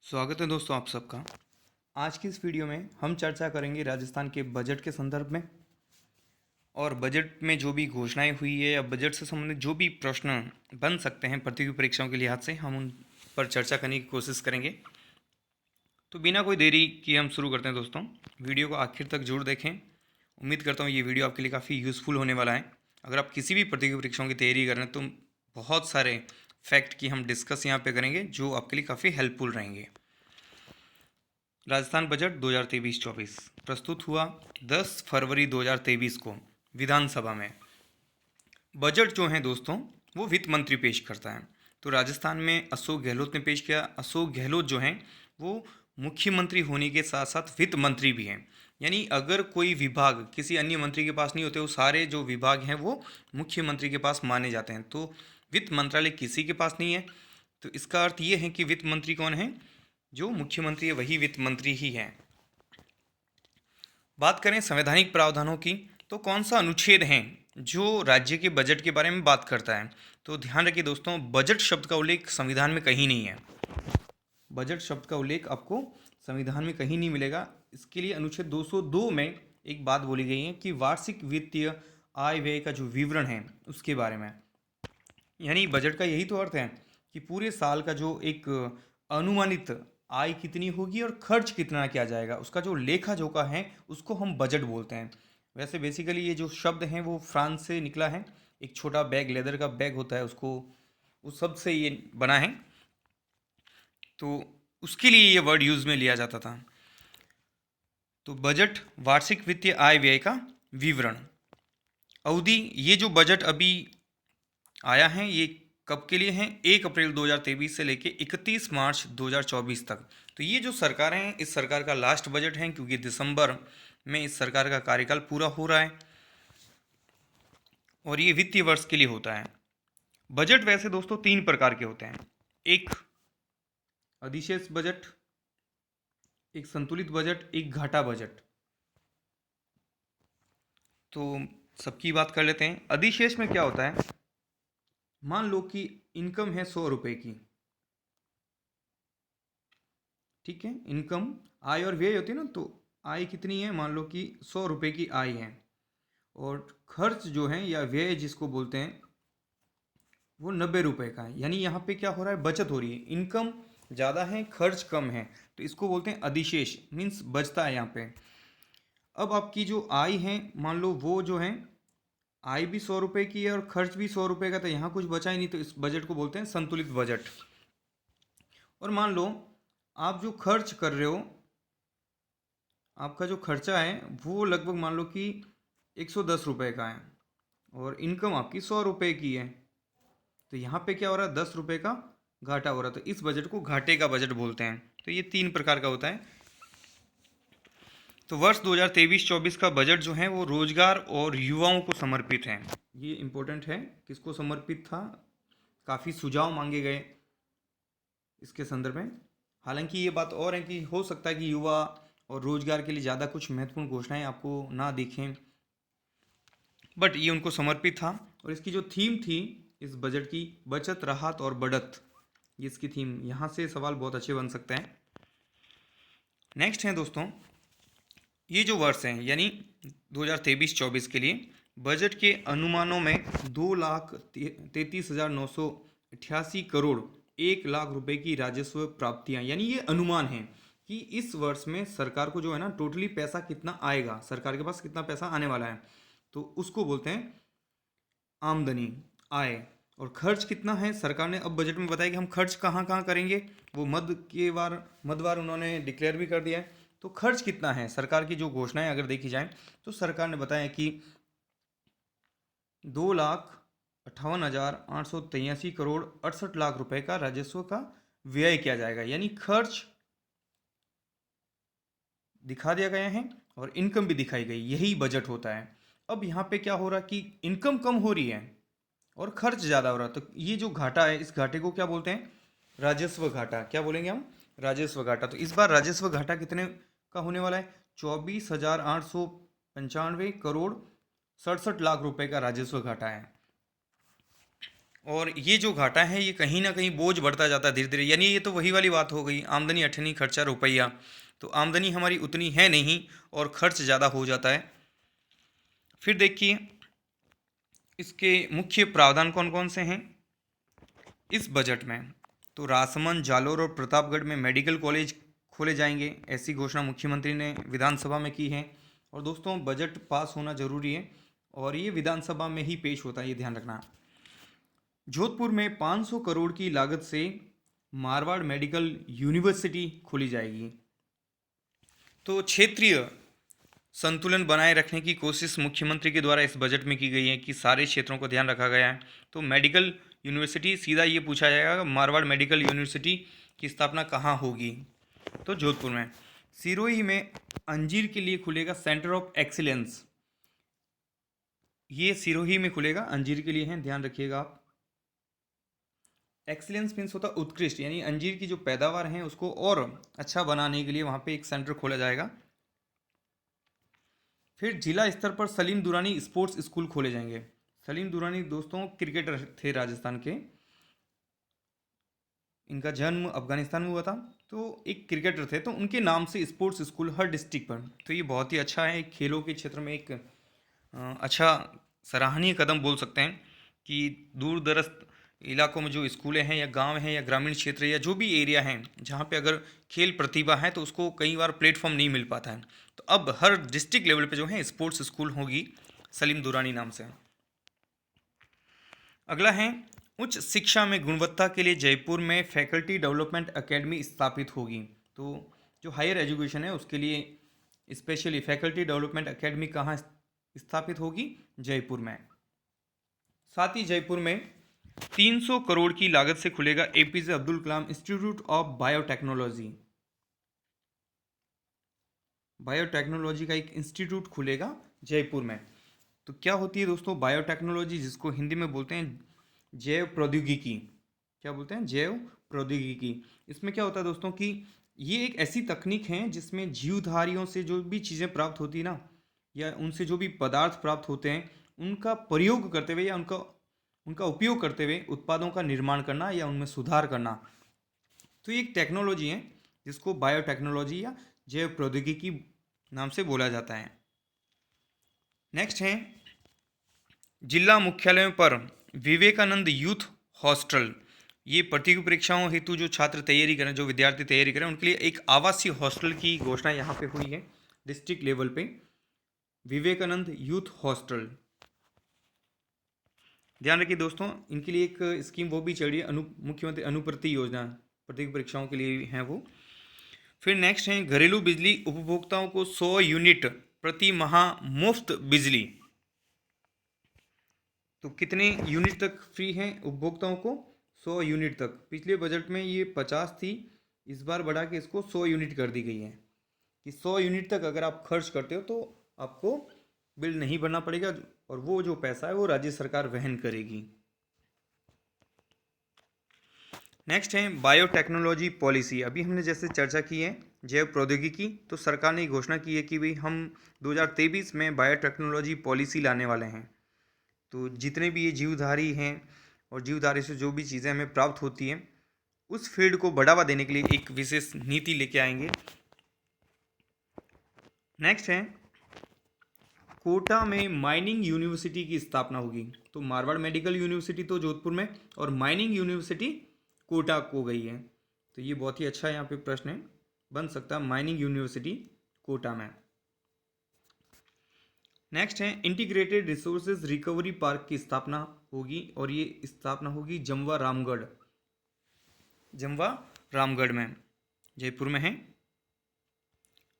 स्वागत है दोस्तों आप सबका। आज की इस वीडियो में हम चर्चा करेंगे राजस्थान के बजट के संदर्भ में और बजट में जो भी घोषणाएं हुई है या बजट से संबंधित जो भी प्रश्न बन सकते हैं प्रतियोगी परीक्षाओं के लिहाज से हम उन पर चर्चा करने की कोशिश करेंगे। तो बिना कोई देरी किए हम शुरू करते हैं दोस्तों। वीडियो को आखिर तक जरूर देखें। उम्मीद करता हूँ ये वीडियो आपके लिए काफ़ी यूज़फुल होने वाला है। अगर आप किसी भी प्रतियोगी परीक्षाओं की तैयारी कर रहे हैं तो बहुत सारे फैक्ट की हम डिस्कस यहाँ पे करेंगे जो आपके लिए काफ़ी हेल्पफुल रहेंगे। राजस्थान बजट 2023-24 प्रस्तुत हुआ 10 फरवरी 2023 को विधानसभा में। बजट जो है दोस्तों वो वित्त मंत्री पेश करता है। तो राजस्थान में अशोक गहलोत ने पेश किया। अशोक गहलोत जो हैं वो मुख्यमंत्री होने के साथ साथ वित्त मंत्री भी हैं। यानी अगर कोई विभाग किसी अन्य मंत्री के पास नहीं होते, वो सारे जो विभाग हैं वो मुख्यमंत्री के पास माने जाते हैं। तो वित्त मंत्रालय किसी के पास नहीं है। तो इसका अर्थ ये है कि वित्त मंत्री कौन है? जो मुख्यमंत्री है वही वित्त मंत्री ही है। बात करें संवैधानिक प्रावधानों की, तो कौन सा अनुच्छेद है जो राज्य के बजट के बारे में बात करता है? तो ध्यान रखिए दोस्तों, बजट शब्द का उल्लेख संविधान में कहीं नहीं है। बजट शब्द का उल्लेख आपको संविधान में कहीं नहीं मिलेगा। इसके लिए अनुच्छेद 202 में एक बात बोली गई है कि वार्षिक वित्तीय आय व्यय का जो विवरण है उसके बारे में। यानी बजट का यही तो अर्थ है कि पूरे साल का जो एक अनुमानित आय कितनी होगी और खर्च कितना किया जाएगा, उसका जो लेखा जोखा है उसको हम बजट बोलते हैं। वैसे बेसिकली ये जो शब्द हैं वो फ्रांस से निकला है। एक छोटा बैग, लेदर का बैग होता है, उसको उस शब्द से ये बना है। तो उसके लिए ये वर्ड यूज में लिया जाता था। तो बजट वार्षिक वित्तीय आय व्यय का विवरण। अवधि, ये जो बजट अभी आया है ये कब के लिए है? 1 अप्रैल 2023 से लेके 31 मार्च 2024 तक। तो ये जो सरकार है, इस सरकार का लास्ट बजट है क्योंकि दिसंबर में इस सरकार का कार्यकाल पूरा हो रहा है और ये वित्तीय वर्ष के लिए होता है। बजट वैसे दोस्तों 3 प्रकार के होते हैं। एक अधिशेष बजट, एक संतुलित बजट, एक घाटा बजट। तो सबकी बात कर लेते हैं। अधिशेष में क्या होता है? मान लो कि इनकम है 100 रुपए की, ठीक है। इनकम, आय और व्यय होती है ना, तो आय कितनी है? मान लो कि 100 रुपए की आय है और खर्च जो है या व्यय जिसको बोलते हैं वो 90 रुपए का है। यानी यहाँ पे क्या हो रहा है? बचत हो रही है। इनकम ज़्यादा है, खर्च कम है, तो इसको बोलते हैं अधिशेष, मीन्स बचता है यहाँ पे। अब आपकी जो आय है, मान लो वो जो है आय भी 100 रुपए की है और खर्च भी 100 रुपए का, तो यहाँ कुछ बचा ही नहीं, तो इस बजट को बोलते हैं संतुलित बजट। और मान लो आप जो खर्च कर रहे हो, आपका जो खर्चा है वो लगभग मान लो कि 110 रुपए का है और इनकम आपकी 100 रुपए की है, तो यहाँ पे क्या हो रहा है? 10 रुपए का घाटा हो रहा है। तो इस बजट को घाटे का बजट बोलते हैं। तो ये 3 प्रकार का होता है। तो वर्ष 2023-24 का बजट जो है वो रोजगार और युवाओं को समर्पित है। ये इम्पोर्टेंट है, किसको समर्पित था? काफ़ी सुझाव मांगे गए इसके संदर्भ में। हालांकि ये बात और है कि हो सकता है कि युवा और रोजगार के लिए ज़्यादा कुछ महत्वपूर्ण घोषणाएं आपको ना दिखें, बट ये उनको समर्पित था। और इसकी जो थीम थी इस बजट की, बचत, राहत और बढ़त, ये इसकी थीम। यहाँ से सवाल बहुत अच्छे बन सकते हैं। नेक्स्ट है दोस्तों, ये जो वर्ष हैं यानी 2023-24 के लिए बजट के अनुमानों में 2,33,988 करोड़ 1 लाख रुपए की राजस्व प्राप्तियां, यानी ये अनुमान है कि इस वर्ष में सरकार को जो है ना टोटली पैसा कितना आएगा, सरकार के पास कितना पैसा आने वाला है, तो उसको बोलते हैं आमदनी, आय। और खर्च कितना है? सरकार ने अब बजट में बताया कि हम खर्च कहाँ कहाँ करेंगे, वो मदवार उन्होंने डिक्लेयर भी कर दिया है। तो खर्च कितना है? सरकार की जो घोषणाएं अगर देखी जाए तो सरकार ने बताया कि 2,58,883 करोड़ 68 लाख रुपए का राजस्व का व्यय किया जाएगा। यानी खर्च दिखा दिया गया है और इनकम भी दिखाई गई, यही बजट होता है। अब यहाँ पे क्या हो रहा है कि इनकम कम हो रही है और खर्च ज़्यादा हो रहा है, तो ये जो घाटा है इस घाटे को क्या बोलते हैं? राजस्व घाटा। क्या बोलेंगे हम? राजस्व घाटा। तो इस बार राजस्व घाटा कितने का होने वाला है? 24,895 करोड़ 67 लाख रुपए का राजस्व घाटा है। और ये जो घाटा है ये कहीं ना कहीं बोझ बढ़ता जाता है धीरे धीरे, यानी ये तो वही वाली बात हो गई, आमदनी अठनी खर्चा रुपया। तो आमदनी हमारी उतनी है नहीं और खर्च ज़्यादा हो जाता है। फिर देखिए इसके मुख्य प्रावधान कौन कौन से हैं इस बजट में। तो राजसमंद, जालोर और प्रतापगढ़ में मेडिकल कॉलेज खोले जाएंगे, ऐसी घोषणा मुख्यमंत्री ने विधानसभा में की है। और दोस्तों बजट पास होना जरूरी है और ये विधानसभा में ही पेश होता है, ये ध्यान रखना। जोधपुर में 500 करोड़ की लागत से मारवाड़ मेडिकल यूनिवर्सिटी खोली जाएगी। तो क्षेत्रीय संतुलन बनाए रखने की कोशिश मुख्यमंत्री के द्वारा इस बजट में की गई है कि सारे क्षेत्रों को ध्यान रखा गया है। तो मेडिकल यूनिवर्सिटी, सीधा ये पूछा जाएगा मारवाड़ मेडिकल यूनिवर्सिटी की स्थापना कहाँ होगी, तो जोधपुर में। सिरोही में अंजीर के लिए खुलेगा सेंटर ऑफ एक्सीलेंस, ये सिरोही में खुलेगा, अंजीर के लिए है, ध्यान रखिएगा आप। एक्सीलेंस मीन्स होता उत्कृष्ट, यानी अंजीर की जो पैदावार है उसको और अच्छा बनाने के लिए वहाँ पे एक सेंटर खोला जाएगा। फिर जिला स्तर पर सलीम दुरानी स्पोर्ट्स स्कूल खोले जाएंगे। सलीम दुरानी दोस्तों क्रिकेटर थे राजस्थान के, इनका जन्म अफगानिस्तान में हुआ था, तो एक क्रिकेटर थे, तो उनके नाम से स्पोर्ट्स स्कूल हर डिस्ट्रिक्ट पर। तो ये बहुत ही अच्छा है, खेलों के क्षेत्र में एक अच्छा सराहनीय कदम बोल सकते हैं कि दूर दराज इलाकों में जो स्कूलें हैं या गांव हैं या ग्रामीण क्षेत्र या जो भी एरिया हैं जहाँ पे अगर खेल प्रतिभा है तो उसको कई बार प्लेटफॉर्म नहीं मिल पाता है, तो अब हर डिस्ट्रिक्ट लेवल पे जो है स्पोर्ट्स स्कूल होगी सलीम दुरानी नाम से। अगला है उच्च शिक्षा में गुणवत्ता के लिए जयपुर में फैकल्टी डेवलपमेंट एकेडमी स्थापित होगी। तो जो हायर एजुकेशन है उसके लिए स्पेशली फैकल्टी डेवलपमेंट एकेडमी कहाँ स्थापित होगी, जयपुर में। साथ ही जयपुर में 300 करोड़ की लागत से खुलेगा APJ Abdul Kalam institute of biotechnology. Biotechnology का एक इंस्टीट्यूट खुलेगा जयपुर में। तो क्या होती है दोस्तों बायोटेक्नोलॉजी, जिसको हिंदी में बोलते हैं जैव प्रौद्योगिकी। क्या बोलते हैं, जैव प्रौद्योगिकी। इसमें क्या होता है दोस्तों कि ये एक ऐसी तकनीक है जिसमें जीवधारियों से जो भी चीज़ें प्राप्त होती है ना, या उनसे जो भी पदार्थ प्राप्त होते हैं उनका प्रयोग करते हुए या उनका उनका उपयोग करते हुए उत्पादों का निर्माण करना या उनमें सुधार करना। तो ये एक टेक्नोलॉजी है जिसको बायोटेक्नोलॉजी या जैव प्रौद्योगिकी नाम से बोला जाता है। नेक्स्ट है जिला मुख्यालयों पर विवेकानंद यूथ हॉस्टल। ये प्रतियोगी परीक्षाओं हेतु जो छात्र तैयारी करें, जो विद्यार्थी तैयारी करें उनके लिए एक आवासीय हॉस्टल की घोषणा यहाँ पे हुई है डिस्ट्रिक्ट लेवल पे, विवेकानंद यूथ हॉस्टल। ध्यान रखिए दोस्तों इनके लिए एक स्कीम वो भी चल रही है, मुख्यमंत्री अनुप्रति योजना, प्रतियोगी परीक्षाओं के लिए है वो। फिर नेक्स्ट है घरेलू बिजली उपभोक्ताओं को 100 यूनिट प्रति माह मुफ्त बिजली। तो कितने यूनिट तक फ्री है उपभोक्ताओं को, 100 यूनिट तक। पिछले बजट में ये 50 थी, इस बार बढ़ा के इसको 100 यूनिट कर दी गई है कि 100 यूनिट तक अगर आप खर्च करते हो तो आपको बिल नहीं भरना पड़ेगा और वो जो पैसा है वो राज्य सरकार वहन करेगी। नेक्स्ट है बायोटेक्नोलॉजी पॉलिसी। अभी हमने जैसे चर्चा की है जैव प्रौद्योगिकी, तो सरकार ने घोषणा की है कि भाई हम 2023 में बायोटेक्नोलॉजी पॉलिसी लाने वाले हैं। तो जितने भी ये जीवधारी हैं और जीवधारी से जो भी चीज़ें हमें प्राप्त होती हैं उस फील्ड को बढ़ावा देने के लिए एक विशेष नीति लेके आएंगे। नेक्स्ट है कोटा में माइनिंग यूनिवर्सिटी की स्थापना होगी। तो मारवाड़ मेडिकल यूनिवर्सिटी तो जोधपुर में और माइनिंग यूनिवर्सिटी कोटा को गई है। तो ये बहुत ही अच्छा यहाँ पे प्रश्न है, बन सकता है माइनिंग यूनिवर्सिटी कोटा में। नेक्स्ट है इंटीग्रेटेड रिसोर्सेज रिकवरी पार्क की स्थापना होगी और ये स्थापना होगी जमवा रामगढ़ में, जयपुर में है।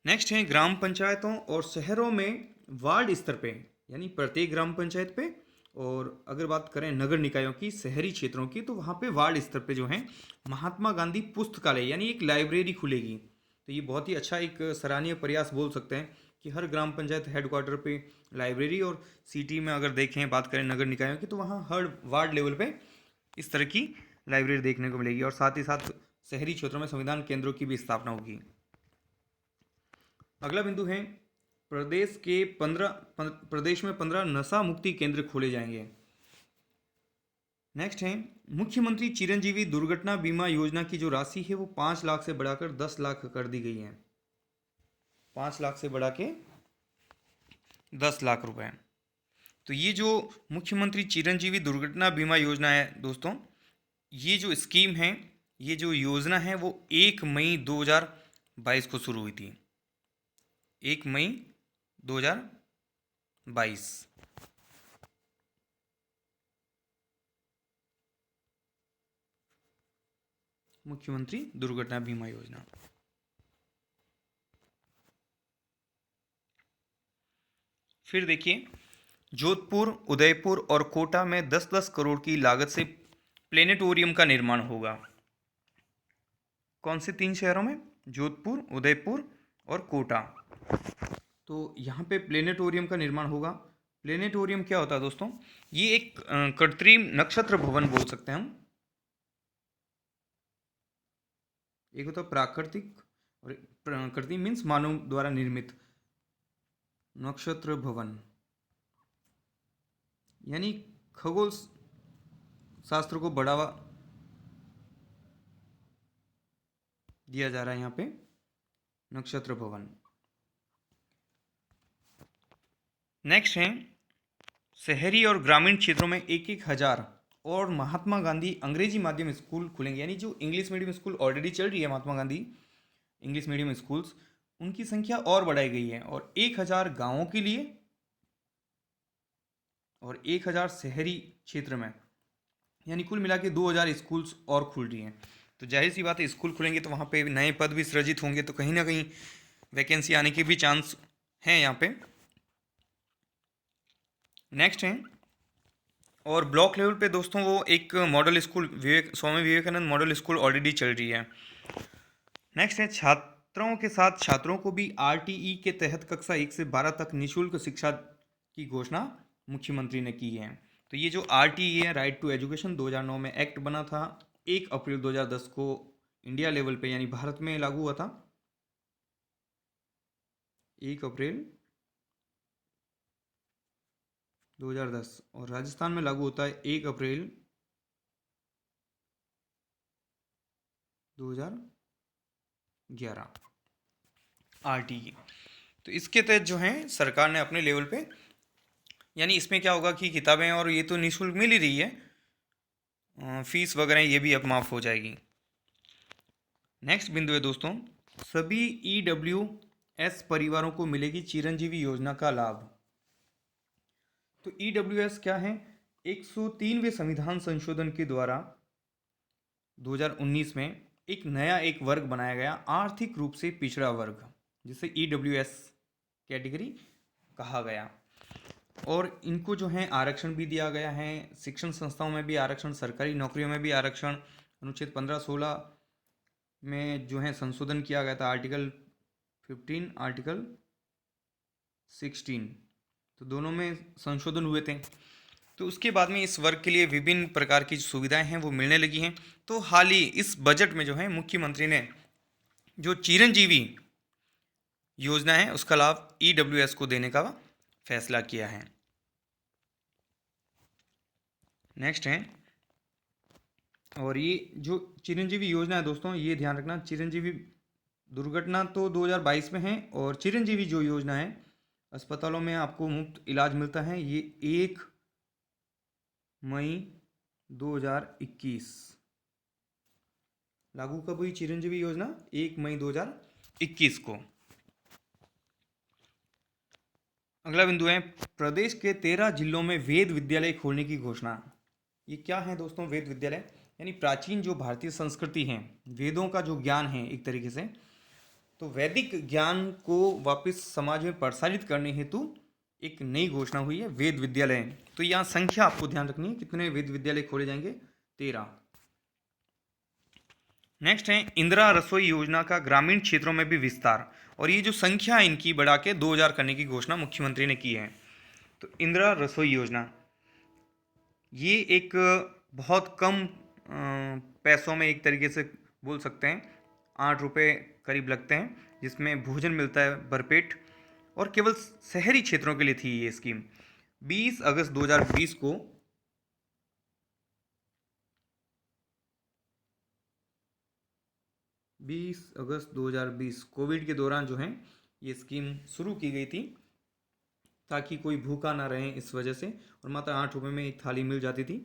नेक्स्ट है ग्राम पंचायतों और शहरों में वार्ड स्तर पे, यानी प्रत्येक ग्राम पंचायत पे, और अगर बात करें नगर निकायों की, शहरी क्षेत्रों की, तो वहाँ पे वार्ड स्तर पे जो है महात्मा गांधी पुस्तकालय यानी एक लाइब्रेरी खुलेगी। तो ये बहुत ही अच्छा एक सराहनीय प्रयास बोल सकते हैं कि हर ग्राम पंचायत हेडक्वार्टर पे लाइब्रेरी, और सिटी में अगर देखें बात करें नगर निकायों की तो वहाँ हर वार्ड लेवल पे इस तरह की लाइब्रेरी देखने को मिलेगी। और साथ ही साथ शहरी क्षेत्रों में संविधान केंद्रों की भी स्थापना होगी। अगला बिंदु है प्रदेश में 15 नशा मुक्ति केंद्र खोले जाएंगे। नेक्स्ट है मुख्यमंत्री चिरंजीवी दुर्घटना बीमा योजना की जो राशि है वो 5 लाख से बढ़ाकर 10 लाख कर दी गई है। 5 लाख से बढ़ा के 10 लाख रुपए। तो ये जो मुख्यमंत्री चिरंजीवी दुर्घटना बीमा योजना है दोस्तों, ये जो स्कीम है, ये जो योजना है वो 1 मई 2022 को शुरू हुई थी। 1 मई 2022। मुख्यमंत्री दुर्घटना बीमा योजना। फिर देखिए, जोधपुर, उदयपुर और कोटा में 10-10 करोड़ की लागत से प्लेनेटोरियम का निर्माण होगा। कौन से 3 शहरों में? जोधपुर, उदयपुर और कोटा। तो यहाँ पे प्लेनेटोरियम का निर्माण होगा। प्लेनेटोरियम क्या होता है दोस्तों? ये एक कृत्रिम नक्षत्र भवन बोल सकते हैं हम। एक होता है प्राकृतिक और कृत्रिम मीन्स मानव द्वारा निर्मित नक्षत्र भवन, यानी खगोल शास्त्र को बढ़ावा दिया जा रहा है यहाँ पे, नक्षत्र भवन। नेक्स्ट है शहरी और ग्रामीण क्षेत्रों में 1-1 हज़ार और महात्मा गांधी अंग्रेजी माध्यम स्कूल खुलेंगे। यानी जो इंग्लिश मीडियम स्कूल ऑलरेडी चल रही है, Mahatma Gandhi English medium schools, उनकी संख्या और बढ़ाई गई है। और 1 हज़ार गाँवों के लिए और 1 हज़ार शहरी क्षेत्र में, यानी कुल मिला के 2 हज़ार स्कूल्स और खुल रही हैं। तो जाहिर सी बात है, स्कूल खुलेंगे तो वहाँ पे नए पद भी सृजित होंगे, तो कहीं ना कहीं वैकेंसी आने के भी चांस हैं यहाँ पे। नेक्स्ट है, और ब्लॉक लेवल पे दोस्तों वो एक model school Swami Vivekananda model school already चल रही है। नेक्स्ट है छात्रों के साथ छात्रों को भी आरटीई के तहत कक्षा 1 से 12 तक निःशुल्क शिक्षा की घोषणा मुख्यमंत्री ने की है। तो ये जो आरटीई है, राइट टू एजुकेशन, 2009 में एक्ट बना था। 1 अप्रैल 2010 को इंडिया लेवल पे यानी भारत में लागू हुआ था। 1 अप्रैल 2010 और राजस्थान में लागू होता है 1 अप्रैल 2011 आरटीई। तो इसके तहत जो है सरकार ने अपने लेवल पे, यानी इसमें क्या होगा कि किताबें और ये तो निःशुल्क मिल ही रही है, फीस वगैरह ये भी अब माफ़ हो जाएगी। नेक्स्ट बिंदु है दोस्तों, सभी ईडब्ल्यूएस परिवारों को मिलेगी चिरंजीवी योजना का लाभ। तो ईडब्ल्यूएस क्या है? 103वें संविधान संशोधन के द्वारा 2019 में एक नया वर्ग बनाया गया, आर्थिक रूप से पिछड़ा वर्ग, जिसे ईडब्ल्यूएस कैटेगरी कहा गया। और इनको जो है आरक्षण भी दिया गया है, शिक्षण संस्थाओं में भी आरक्षण, सरकारी नौकरियों में भी आरक्षण। अनुच्छेद 15-16 में जो है संशोधन किया गया था, आर्टिकल 15, आर्टिकल 16, तो दोनों में संशोधन हुए थे। तो उसके बाद में इस वर्ग के लिए विभिन्न प्रकार की सुविधाएं हैं वो मिलने लगी हैं। तो हाल ही इस बजट में जो है मुख्यमंत्री ने जो चिरंजीवी योजना है उसका लाभ ईडब्ल्यूएस को देने का फैसला किया है। नेक्स्ट है, और ये जो चिरंजीवी योजना है दोस्तों, ये ध्यान रखना, चिरंजीवी दुर्घटना तो 2022 में है, और चिरंजीवी जो योजना है अस्पतालों में आपको मुफ्त इलाज मिलता है, ये 1 मई 2021 लागू कब हुई चिरंजीवी योजना? 1 मई 2021 को। अगला बिंदु है, प्रदेश के 13 जिलों में वेद विद्यालय खोलने की घोषणा। ये क्या है दोस्तों वेद विद्यालय? यानी प्राचीन जो भारतीय संस्कृति है, वेदों का जो ज्ञान है एक तरीके से, तो वैदिक ज्ञान को वापस समाज में प्रसारित करने हेतु एक नई घोषणा हुई है, वेद विद्यालय। तो यहाँ संख्या आपको ध्यान रखनी है, कितने वेद विद्यालय खोले जाएंगे? 13। नेक्स्ट है, इंदिरा रसोई योजना का ग्रामीण क्षेत्रों में भी विस्तार, और ये जो संख्या इनकी बढ़ा के 2000 करने की घोषणा मुख्यमंत्री ने की है। तो इंदिरा रसोई योजना ये एक बहुत कम पैसों में एक तरीके से बोल सकते हैं, 8 रुपये करीब लगते हैं, जिसमें भोजन मिलता है भरपेट, और केवल शहरी क्षेत्रों के लिए थी ये स्कीम। 20 अगस्त 2020 को 20 अगस्त 2020 कोविड के दौरान जो है ये स्कीम शुरू की गई थी, ताकि कोई भूखा ना रहे इस वजह से, और मात्र 8 रुपये में एक थाली मिल जाती थी।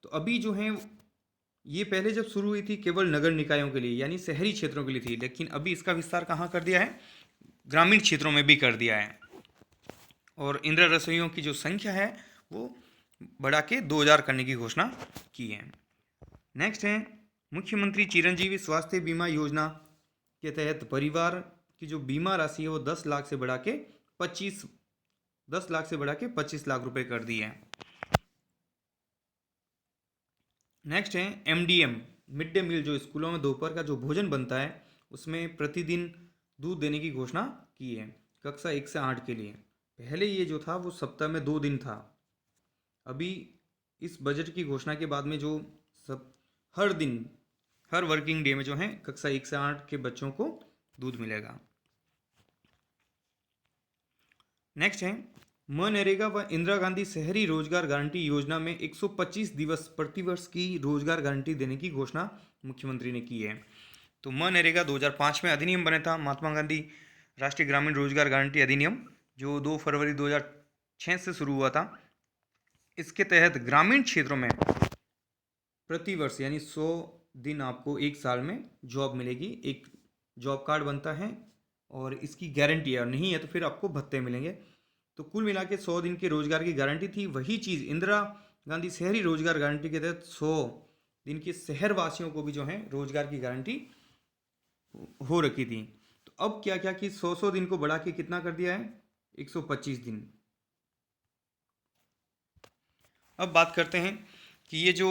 तो अभी जो है ये पहले जब शुरू हुई थी केवल नगर निकायों के लिए यानी शहरी क्षेत्रों के लिए थी, लेकिन अभी इसका विस्तार कहाँ कर दिया है, ग्रामीण क्षेत्रों में भी कर दिया है। और इंदिरा रसोइयों की जो संख्या है वो बढ़ा के 2000 करने की घोषणा की है। नेक्स्ट है मुख्यमंत्री चिरंजीवी स्वास्थ्य बीमा योजना के तहत परिवार की जो बीमा राशि है वो 10 लाख से बढ़ा के 25 लाख रुपए कर दी है। नेक्स्ट है MDM मिड डे मील, जो स्कूलों में दोपहर का जो भोजन बनता है उसमें प्रतिदिन दूध देने की घोषणा की है कक्षा 1 से 8 के लिए। पहले ये जो था वो सप्ताह में 2 दिन था। अभी इस बजट की घोषणा के बाद में जो सब हर वर्किंग डे में जो है कक्षा 1 से 8 के बच्चों को दूध मिलेगा। नेक्स्ट है मनरेगा व इंदिरा गांधी शहरी रोजगार गारंटी योजना में 125 दिवस प्रतिवर्ष की रोजगार गारंटी देने की घोषणा मुख्यमंत्री ने की है। तो मनरेगा 2005 में अधिनियम बना था, महात्मा गांधी राष्ट्रीय ग्रामीण रोजगार गारंटी अधिनियम, जो 2 फरवरी 2006 से शुरू हुआ था। इसके तहत ग्रामीण क्षेत्रों में प्रतिवर्ष यानी 100 दिन आपको एक साल में जॉब मिलेगी, एक जॉब कार्ड बनता है और इसकी गारंटी है, और नहीं है तो फिर आपको भत्ते मिलेंगे। तो कुल मिला के 100 दिन के रोजगार की गारंटी थी। वही चीज़ इंदिरा गांधी शहरी रोजगार गारंटी के तहत 100 दिन के शहरवासियों को भी जो है रोजगार की गारंटी हो रखी थी। तो अब क्या क्या कि 100 दिन को बढ़ा के कितना कर दिया है, 125 दिन। अब बात करते हैं कि ये जो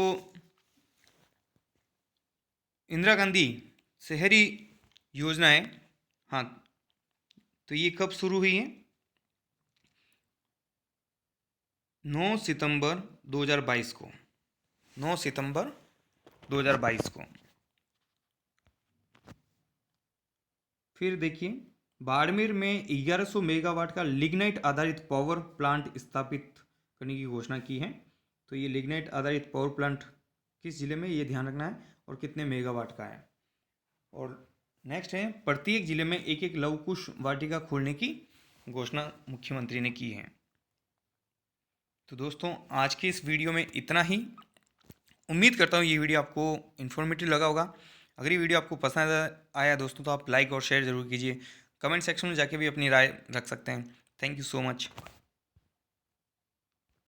इंदिरा गांधी शहरी योजना है, हाँ, तो ये कब शुरू हुई है, 9 सितंबर 2022 को, 9 सितंबर 2022 को। फिर देखिए बाड़मेर में 1100 मेगावाट का लिग्नाइट आधारित पावर प्लांट स्थापित करने की घोषणा की है। तो ये लिग्नाइट आधारित पावर प्लांट किस जिले में, ये ध्यान रखना है, और कितने मेगावाट का है। और नेक्स्ट है प्रत्येक जिले में एक एक लव कुश वाटिका खोलने की घोषणा मुख्यमंत्री ने की है। तो दोस्तों आज के इस वीडियो में इतना ही। उम्मीद करता हूँ ये वीडियो आपको इन्फॉर्मेटिव लगा होगा। अगर ये वीडियो आपको पसंद आया दोस्तों तो आप लाइक और शेयर जरूर कीजिए। कमेंट सेक्शन में जाके भी अपनी राय रख सकते हैं। Thank you so much.